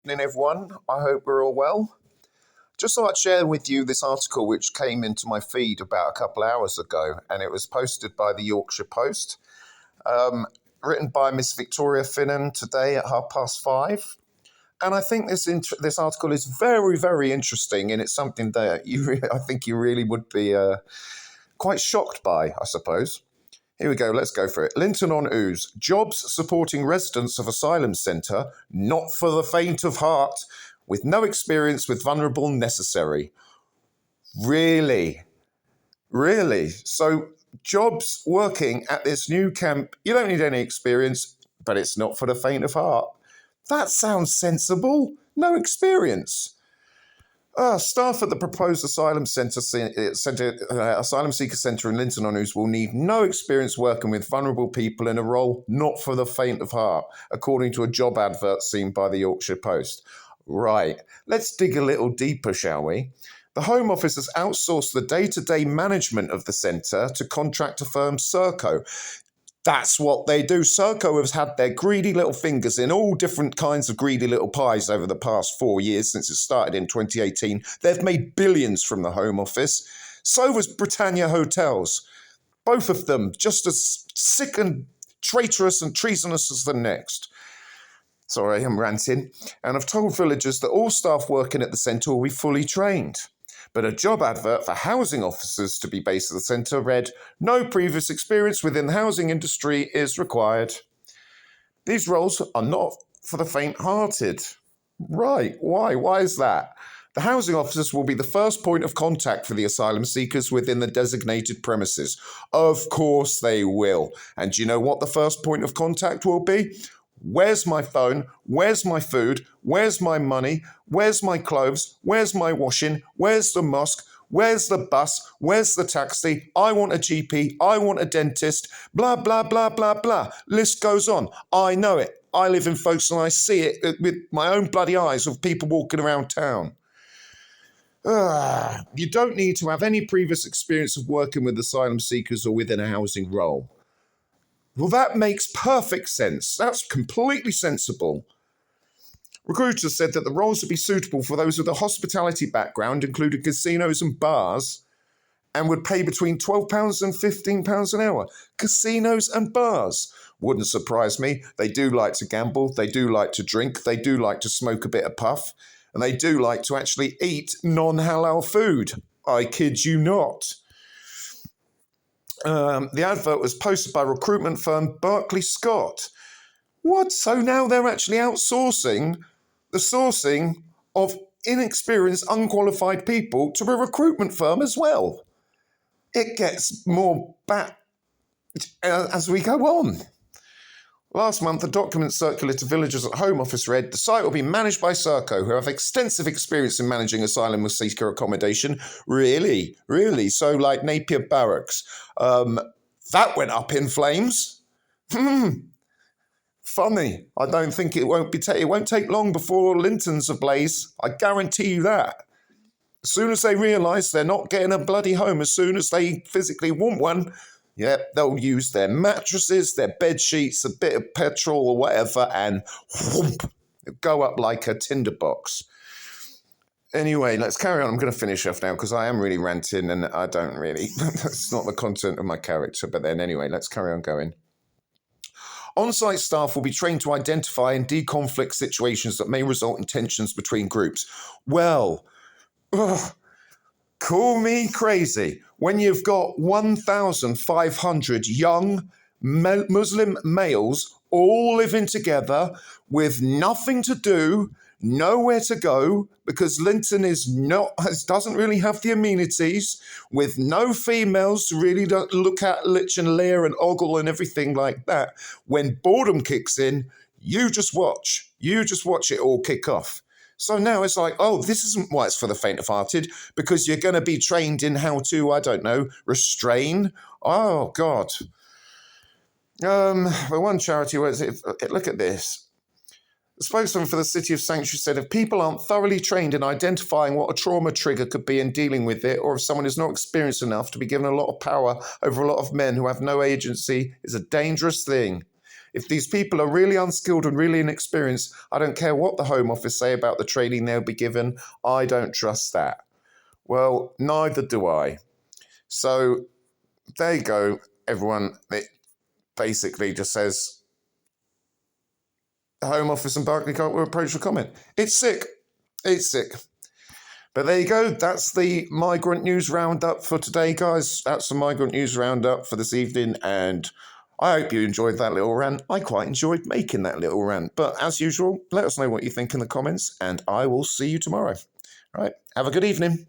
evening, everyone. I hope we're all well. Just thought I'd share with you this article which came into my feed about a couple of hours ago, and it was posted by the Yorkshire Post, written by Miss Victoria Finnan today at 5:30. And I think this article is very, very interesting, and it's something that I think you really would be quite shocked by, I suppose. Here we go, let's go for it. Linton on Ouse. Jobs supporting residents of asylum centre, not for the faint of heart, with no experience with vulnerable necessary. Really? Really? So jobs working at this new camp, you don't need any experience, but it's not for the faint of heart. That sounds sensible. No experience. Staff at the proposed asylum seeker centre in Linton on Ouse will need no experience working with vulnerable people in a role not for the faint of heart, according to a job advert seen by the Yorkshire Post. Right, let's dig a little deeper, shall we? The Home Office has outsourced the day-to-day management of the centre to contractor firm Serco. That's what they do. Serco has had their greedy little fingers in all different kinds of greedy little pies over the past 4 years since it started in 2018. They've made billions from the Home Office. So was Britannia Hotels. Both of them just as sick and traitorous and treasonous as the next. Sorry, I'm ranting. And I've told villagers that all staff working at the centre will be fully trained. But a job advert for housing officers to be based at the centre read, "No previous experience within the housing industry is required." These roles are not for the faint-hearted. Right, why? Why is that? The housing officers will be the first point of contact for the asylum seekers within the designated premises. Of course they will. And do you know what the first point of contact will be? Where's my phone? Where's my food? Where's my money? Where's my clothes? Where's my washing? Where's the mosque? Where's the bus? Where's the taxi? I want a GP. I want a dentist. Blah, blah, blah, blah, blah. List goes on. I know it. I live in Folkestone and I see it with my own bloody eyes of people walking around town. You don't need to have any previous experience of working with asylum seekers or within a housing role. Well, that makes perfect sense. That's completely sensible. Recruiters said that the roles would be suitable for those with a hospitality background, including casinos and bars, and would pay between £12 and £15 an hour. Casinos and bars. Wouldn't surprise me. They do like to gamble. They do like to drink. They do like to smoke a bit of puff. And they do like to actually eat non-halal food. I kid you not. The advert was posted by recruitment firm Berkeley Scott. What? So now they're actually outsourcing the sourcing of inexperienced, unqualified people to a recruitment firm as well. It gets more bad as we go on. Last month, a document circulated to villagers at Home Office read, "The site will be managed by Serco, who have extensive experience in managing asylum seeker accommodation." Really? Really? So like Napier Barracks. That went up in flames. Funny. I don't think it won't take long before Linton's ablaze. I guarantee you that. As soon as they realise they're not getting a bloody home, as soon as they physically want one, yep, they'll use their mattresses, their bed sheets, a bit of petrol or whatever, and whoomp, go up like a tinderbox. Anyway, let's carry on. I'm going to finish off now because I am really ranting and I don't really, that's not the content of my character. But then anyway, let's carry on going. On-site staff will be trained to identify and de-conflict situations that may result in tensions between groups. Well, call me crazy. When you've got 1,500 young Muslim males all living together with nothing to do, nowhere to go, because Linton doesn't really have the amenities, with no females to really look at, lich and leer and ogle and everything like that. When boredom kicks in, you just watch. You just watch it all kick off. So now it's like, oh, this isn't why it's for the faint-of-hearted, because you're going to be trained in how to, I don't know, restrain. Oh, God. But one charity, look at this. The spokesman for the City of Sanctuary said, if people aren't thoroughly trained in identifying what a trauma trigger could be and dealing with it, or if someone is not experienced enough to be given a lot of power over a lot of men who have no agency, is a dangerous thing. If these people are really unskilled and really inexperienced, I don't care what the Home Office say about the training they'll be given. I don't trust that. Well, neither do I. So there you go, everyone. It basically just says the Home Office and Barclaycard will approach the comment. It's sick. It's sick. But there you go. That's the Migrant News Roundup for today, guys. That's the Migrant News Roundup for this evening. And I hope you enjoyed that little rant. I quite enjoyed making that little rant. But as usual, let us know what you think in the comments. And I will see you tomorrow. All right. Have a good evening.